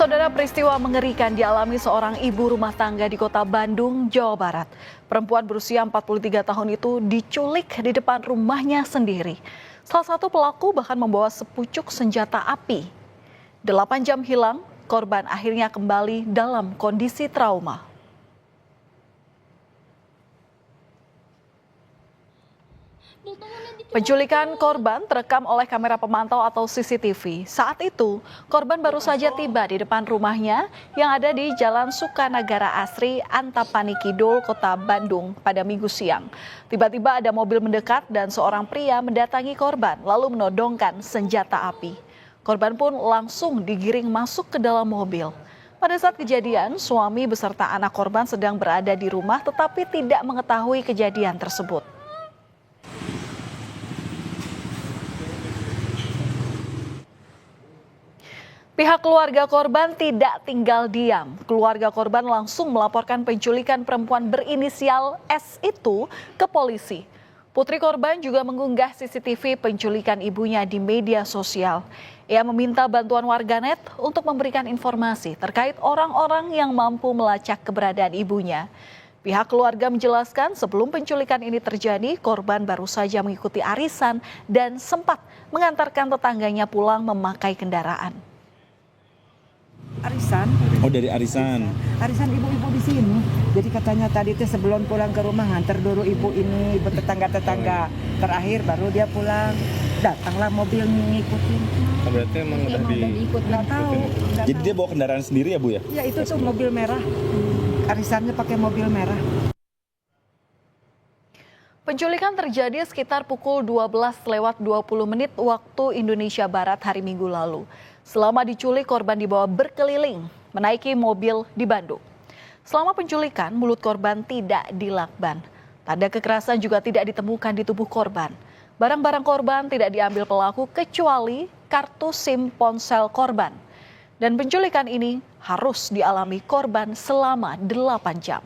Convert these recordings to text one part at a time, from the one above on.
Saudara, peristiwa mengerikan dialami seorang ibu rumah tangga di kota Bandung, Jawa Barat. Perempuan berusia 43 tahun itu diculik di depan rumahnya sendiri. Salah satu pelaku bahkan membawa sepucuk senjata api. 8 jam hilang, korban akhirnya kembali dalam kondisi trauma. Penculikan korban terekam oleh kamera pemantau atau CCTV. Saat itu, korban baru saja tiba di depan rumahnya yang ada di Jalan Sukanagara Asri, Antapani Kidul, Kota Bandung pada Minggu siang. Tiba-tiba ada mobil mendekat dan seorang pria mendatangi korban lalu menodongkan senjata api. Korban pun langsung digiring masuk ke dalam mobil. Pada saat kejadian, suami beserta anak korban sedang berada di rumah tetapi tidak mengetahui kejadian tersebut. Pihak keluarga korban tidak tinggal diam. Keluarga korban langsung melaporkan penculikan perempuan berinisial S itu ke polisi. Putri korban juga mengunggah CCTV penculikan ibunya di media sosial. Ia meminta bantuan warganet untuk memberikan informasi terkait orang-orang yang mampu melacak keberadaan ibunya. Pihak keluarga menjelaskan sebelum penculikan ini terjadi, korban baru saja mengikuti arisan dan sempat mengantarkan tetangganya pulang memakai kendaraan. Arisan. Oh, dari arisan. Arisan ibu-ibu di sini. Jadi katanya tadi itu sebelum pulang ke rumah nganter dulu ibu ini, ibu tetangga-tetangga. Terakhir baru dia pulang. Datanglah mobil ngikutin. Oh, berarti emang udah diikut, nggak tahu. Jadi dia bawa kendaraan sendiri ya, Bu ya? Ya itu tuh mobil merah. Arisannya pakai mobil merah. Penculikan terjadi sekitar pukul 12:20 waktu Indonesia Barat hari Minggu lalu. Selama diculik, korban dibawa berkeliling, menaiki mobil di Bandung. Selama penculikan, mulut korban tidak dilakban. Tanda kekerasan juga tidak ditemukan di tubuh korban. Barang-barang korban tidak diambil pelaku kecuali kartu SIM ponsel korban. Dan penculikan ini harus dialami korban selama 8 jam.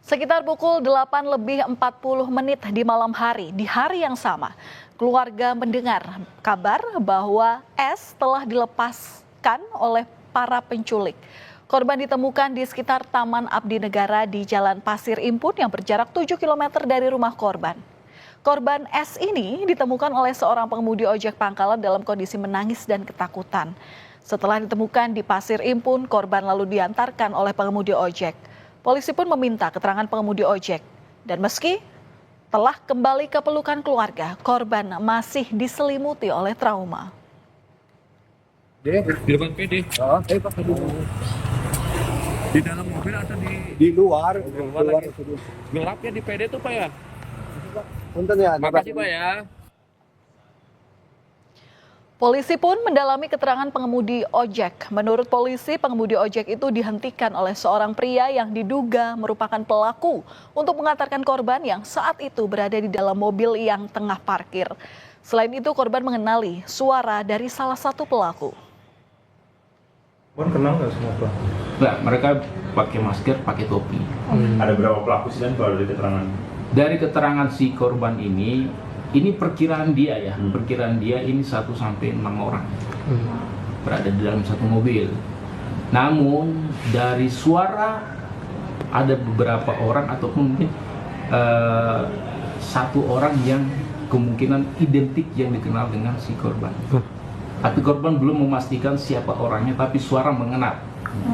Sekitar pukul 8:40 di malam hari, di hari yang sama, keluarga mendengar kabar bahwa S telah dilepaskan oleh para penculik. Korban ditemukan di sekitar Taman Abdi Negara di Jalan Pasir Impun yang berjarak 7 km dari rumah korban. Korban S ini ditemukan oleh seorang pengemudi ojek pangkalan dalam kondisi menangis dan ketakutan. Setelah ditemukan di Pasir Impun, korban lalu diantarkan oleh pengemudi ojek. Polisi pun meminta keterangan pengemudi ojek. Dan meski telah kembali ke pelukan keluarga, korban masih diselimuti oleh trauma. Di depan PD. Di dalam mobil atau di luar? lagi. Gelap ya di PD tuh Pak ya? Punten ya. Makasih Pak ya. Polisi pun mendalami keterangan pengemudi ojek. Menurut polisi, pengemudi ojek itu dihentikan oleh seorang pria yang diduga merupakan pelaku untuk mengantarkan korban yang saat itu berada di dalam mobil yang tengah parkir. Selain itu, korban mengenali suara dari salah satu pelaku. Kenal nggak semua pelaku? Enggak, mereka pakai masker, pakai topi. Ada berapa pelaku sih dan kalau dari keterangan? Dari keterangan si korban ini perkiraan dia ya, perkiraan dia ini 1 sampai 6 orang berada di dalam satu mobil. Namun dari suara ada beberapa orang ataupun mungkin satu orang yang kemungkinan identik yang dikenal dengan si korban. Tapi korban belum memastikan siapa orangnya, tapi suara mengenal.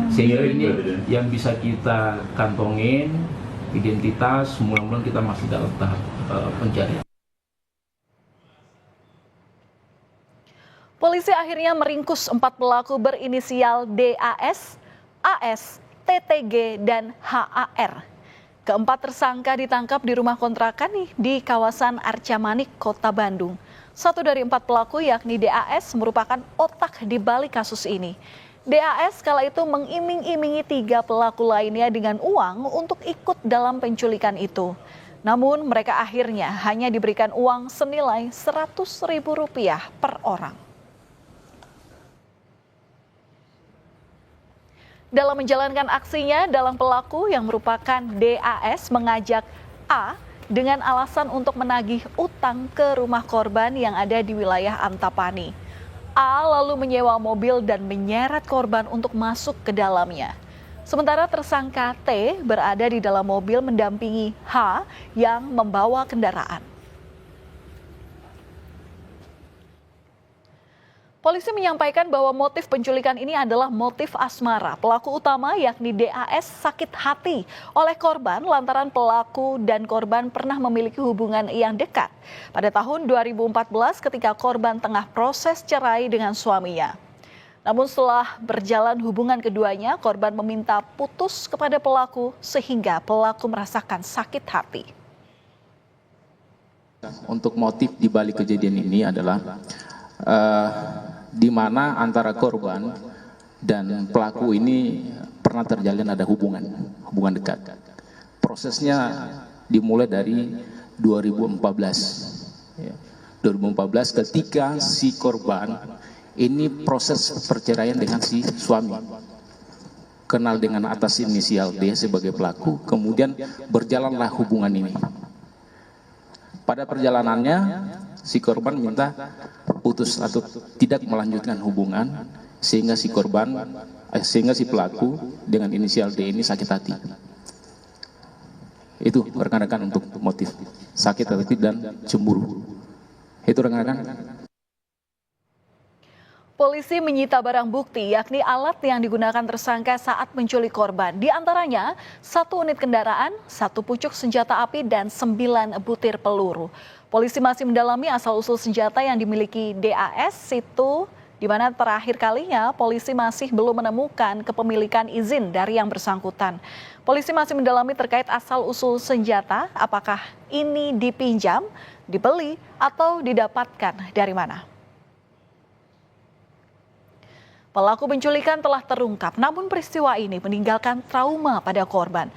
Sehingga ini yang bisa kita kantongin identitas, mudah-mudahan kita masih dalam tahap pencarian. Polisi akhirnya meringkus 4 pelaku berinisial DAS, AS, TTG, dan HAR. Keempat tersangka ditangkap di rumah kontrakan di kawasan Arca Manik, Kota Bandung. 1 dari 4 pelaku yakni DAS merupakan otak di balik kasus ini. DAS kala itu mengiming-imingi 3 pelaku lainnya dengan uang untuk ikut dalam penculikan itu. Namun mereka akhirnya hanya diberikan uang senilai Rp100.000 per orang. Dalam menjalankan aksinya, dalam pelaku yang merupakan DAS mengajak A dengan alasan untuk menagih utang ke rumah korban yang ada di wilayah Antapani. A lalu menyewa mobil dan menyeret korban untuk masuk ke dalamnya. Sementara tersangka T berada di dalam mobil mendampingi H yang membawa kendaraan. Polisi menyampaikan bahwa motif penculikan ini adalah motif asmara. Pelaku utama yakni DAS sakit hati oleh korban lantaran pelaku dan korban pernah memiliki hubungan yang dekat pada tahun 2014 ketika korban tengah proses cerai dengan suaminya. Namun setelah berjalan hubungan keduanya, korban meminta putus kepada pelaku sehingga pelaku merasakan sakit hati. Untuk motif di balik kejadian ini adalah di mana antara korban dan pelaku ini pernah terjalin ada hubungan dekat. Prosesnya dimulai dari 2014. 2014 ketika si korban ini proses perceraian dengan si suami. Kenal dengan atas inisial D sebagai pelaku, kemudian berjalanlah hubungan ini. Pada perjalanannya, si korban minta putus atau tidak melanjutkan hubungan sehingga si pelaku dengan inisial D ini sakit hati. Itu rekan-rekan untuk motif sakit hati dan cemburu. Itu rekan-rekan. Polisi menyita barang bukti yakni alat yang digunakan tersangka saat menculik korban. Di antaranya 1 unit kendaraan, 1 pucuk senjata api dan 9 butir peluru. Polisi masih mendalami asal-usul senjata yang dimiliki DAS itu di mana terakhir kalinya polisi masih belum menemukan kepemilikan izin dari yang bersangkutan. Polisi masih mendalami terkait asal-usul senjata, apakah ini dipinjam, dibeli, atau didapatkan dari mana. Pelaku penculikan telah terungkap, namun peristiwa ini meninggalkan trauma pada korban.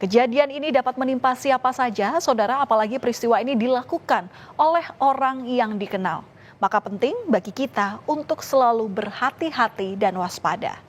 Kejadian ini dapat menimpa siapa saja, saudara, apalagi peristiwa ini dilakukan oleh orang yang dikenal. Maka penting bagi kita untuk selalu berhati-hati dan waspada.